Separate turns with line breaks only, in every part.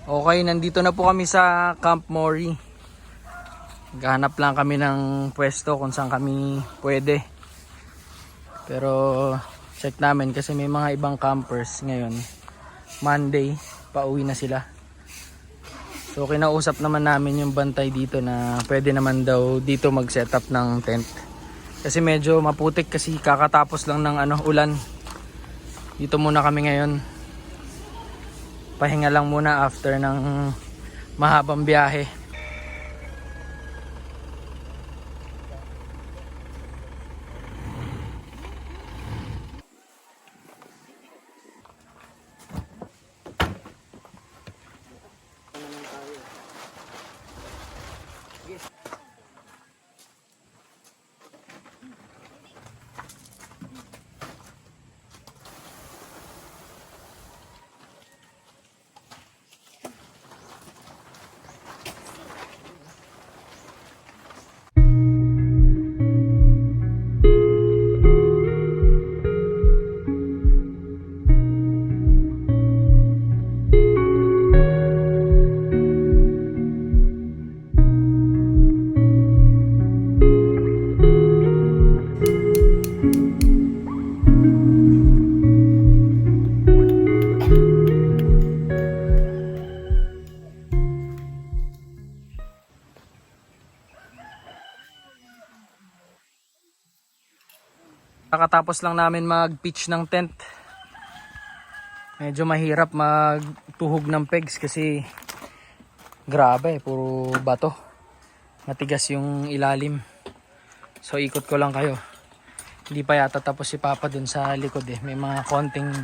Okay, nandito na po kami sa Camp Mori. Gahanap lang kami ng pwesto kung saan kami pwede. Pero check namin kasi may mga ibang campers ngayon. Monday, pauwi na sila. So kinausap naman namin yung bantay dito na pwede naman daw dito mag-setup ng tent. Kasi medyo maputik kasi kakatapos lang ng ulan. Dito muna kami ngayon. Pahinga lang muna after ng mahabang biyahe. Kakatapos lang namin mag-pitch ng tent. Medyo mahirap magtuhog ng pegs kasi grabe, puro bato. Matigas yung ilalim. So ikot ko lang kayo. Hindi pa yata tapos si Papa dun sa likod eh. May mga konting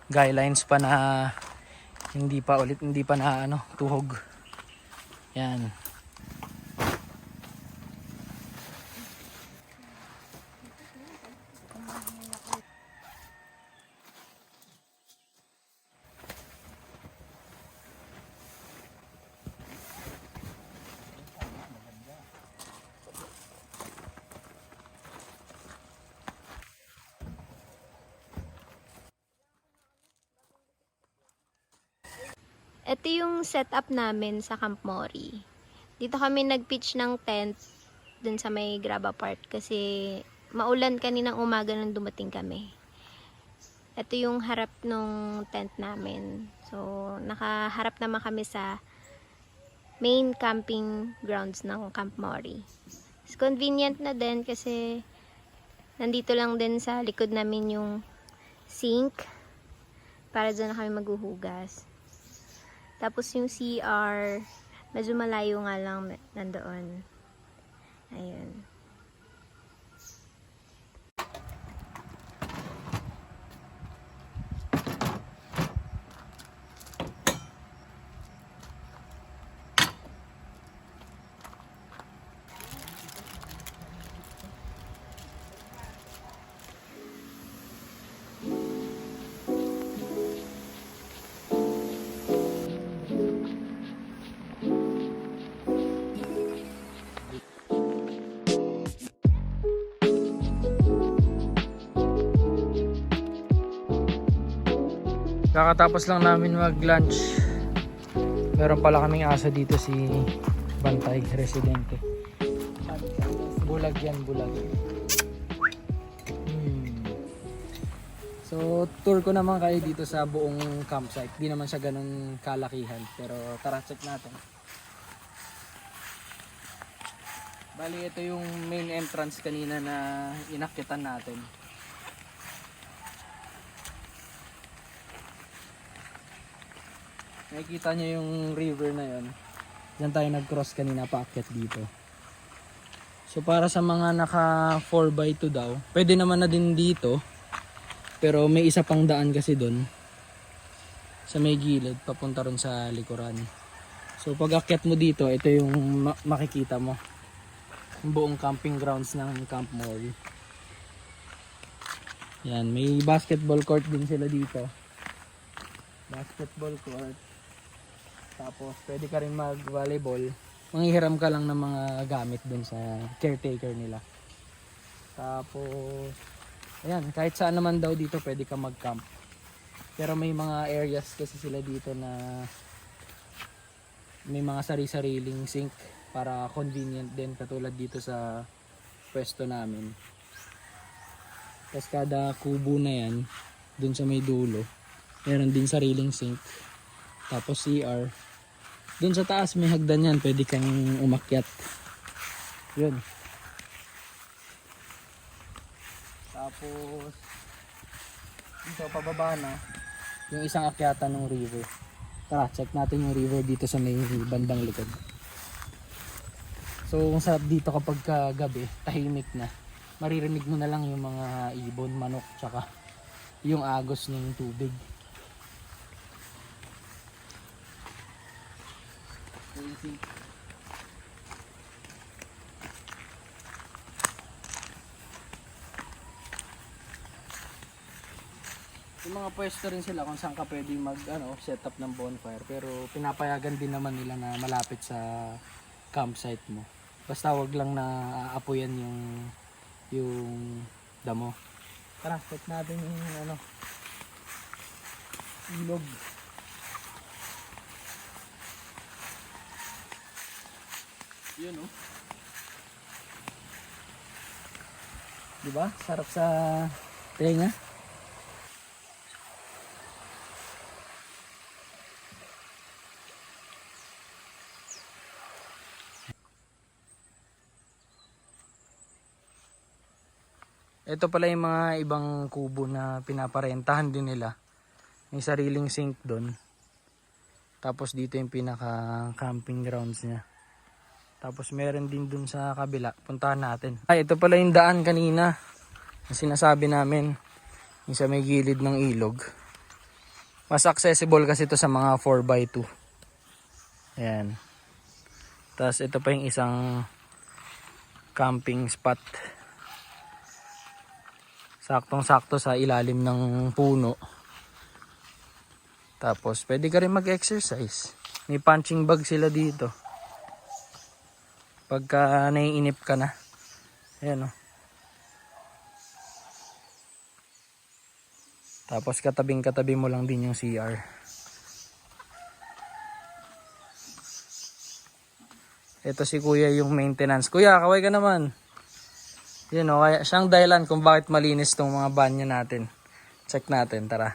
guidelines pa na hindi pa na tuhog. Yan.
Ito yung setup namin sa Camp Mori. Dito kami nag-pitch ng tent dun sa may graba part kasi maulan kaninang umaga nang dumating kami. Ito yung harap ng tent namin. So, nakaharap naman kami sa main camping grounds ng Camp Mori. It's convenient na din kasi nandito lang din sa likod namin yung sink para dyan na kami maghuhugas. Tapos yung CR, medyo malayo nga lang nandoon. Ayun.
Kakatapos lang namin mag-lunch. Meron pala kaming aso dito, si Bantay, residente. Bulag yan, bulag. So, tour ko naman kayo dito sa buong campsite. Di naman siya ganun kalakihan. Pero tara, check natin. Bali, ito yung main entrance kanina na inakyatan natin. Nakikita nyo yung river na yon. Diyan tayo nag-cross kanina paakyat dito. So para sa mga naka 4x2 daw, pwede naman na din dito. Pero may isa pang daan kasi doon. Sa may gilid, papunta ron sa likuran. So pag akyat mo dito, ito yung makikita mo. Yung buong camping grounds ng Camp Mori. Yan, may basketball court din sila dito. Basketball court. Tapos pwede ka rin mag-volleyball. Manghihiram ka lang ng mga gamit dun sa caretaker nila. Tapos ayan, kahit saan naman daw dito pwede ka mag-camp. Pero may mga areas kasi sila dito na may mga sari-sariling sink para convenient din katulad dito sa pwesto namin. Tapos kada kubo na yan, dun sa may dulo, meron din sariling sink. Tapos CR. Dun sa taas may hagdan yan, pwede kang umakyat. Yun. Tapos dito pababa na yung isang akyatan ng river. Tara, check natin yung river dito sa may bandang likod. So kung sarap dito kapag gabi, tahimik na. Maririnig mo na lang yung mga ibon, manok, tsaka yung agos ng tubig. Yung mga pwesto rin sila kung saan ka pwede mag set up ng bonfire, pero pinapayagan din naman nila na malapit sa campsite mo. Basta wag lang na aapuyan yung damo. Tara, check natin yung ilog. Yun oh. Diba? Sarap sa tenga. Ito pala yung mga ibang kubo na pinaparentahan din nila. May sariling sink doon. Tapos dito yung pinaka camping grounds niya. Tapos meron din dun sa kabila. Puntahan natin. Ay, ito pala yung daan kanina. Na sinasabi namin. Yung sa may gilid ng ilog. Mas accessible kasi ito sa mga 4x2. Ayan. Tapos ito pa yung isang camping spot. Saktong-sakto sa ilalim ng puno. Tapos pwede ka rin mag-exercise. May punching bag sila dito. Pagka naiinip ka na. Ayan o. Tapos katabing-katabi mo lang din yung CR. Ito si kuya yung maintenance. Kuya, kaway ka naman. Yun o, kaya siyang dahilan kung bakit malinis tong mga banyo natin. Check natin, tara.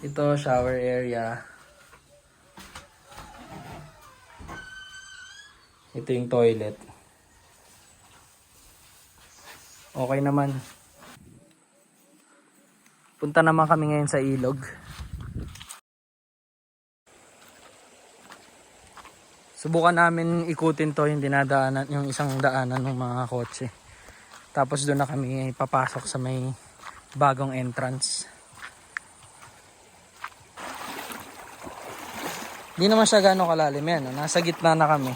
Ito, shower area. Ito yung toilet. Okay naman. Punta naman kami ngayon sa ilog. Subukan namin ikutin to yung dinadaanan, yung isang daanan ng mga kotse. Tapos doon na kami papasok sa may bagong entrance. Di naman siya gano'ng kalalim yan. Nasa gitna na kami.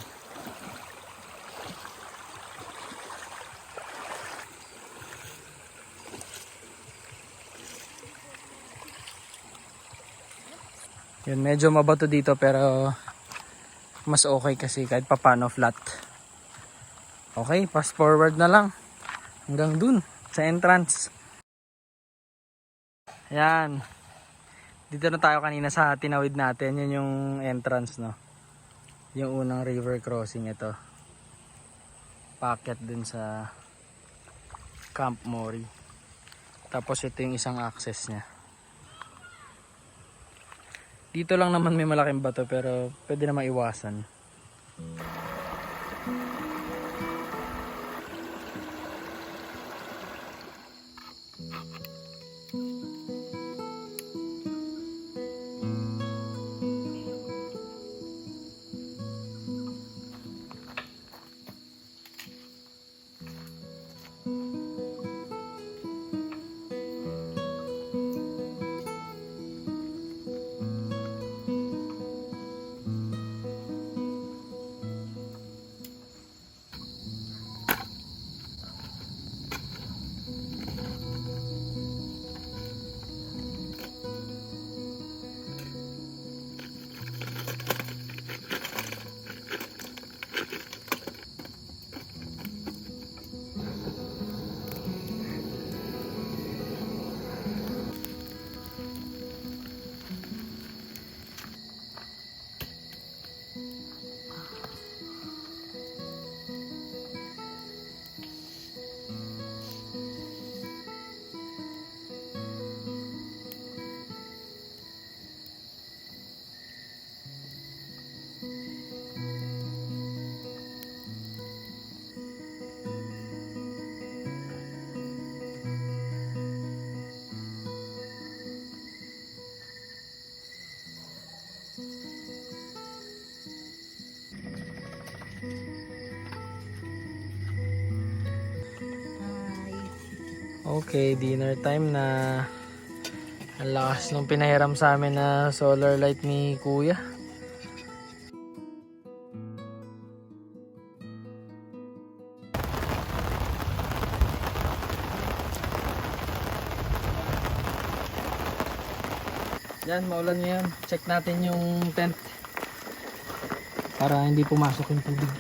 Yun, medyo mabato dito pero mas okay kasi kahit papano flat. Okay, fast forward na lang. Hanggang dun, sa entrance. Ayan. Dito na tayo kanina sa tinawid natin. Yun yung entrance, no. Yung unang river crossing ito. Paakyat dun sa Camp Mori. Tapos ito yung isang access niya. Dito lang naman may malaking bato pero pwede na maiwasan. Okay, dinner time na. Ang lakas nung pinahiram sa amin na solar light ni Kuya. Yan, maulan ngayon. Check natin yung tent para hindi pumasok yung tubig.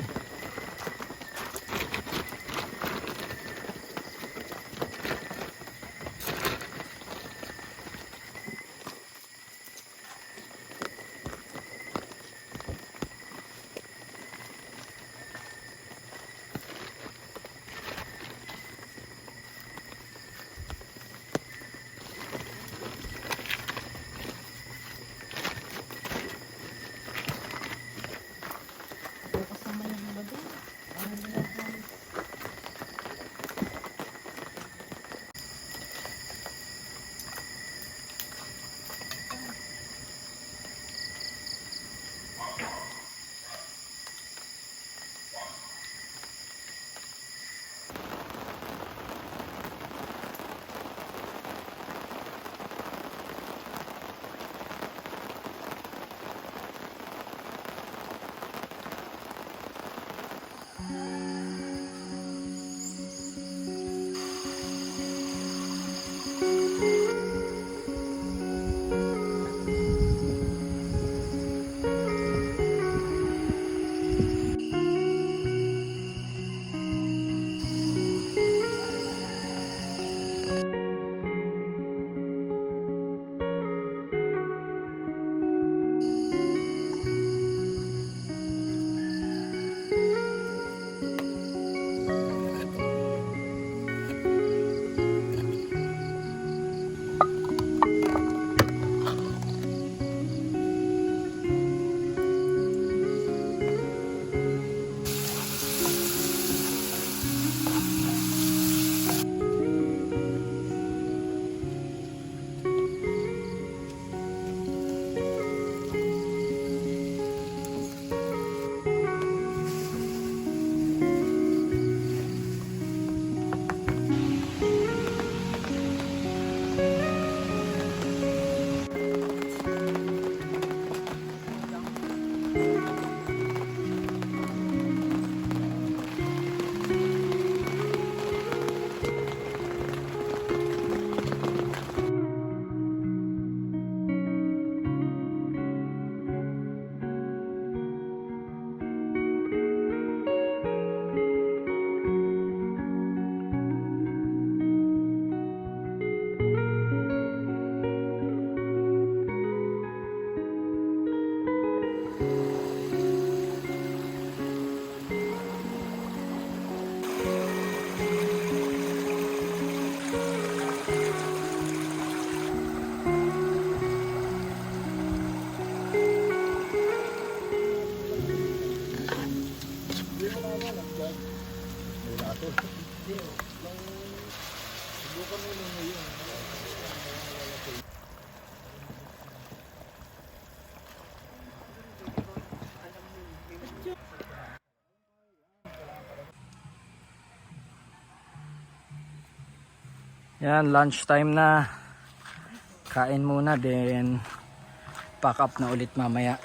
Yan, lunch time na. Kain muna, then pack up na ulit mamaya.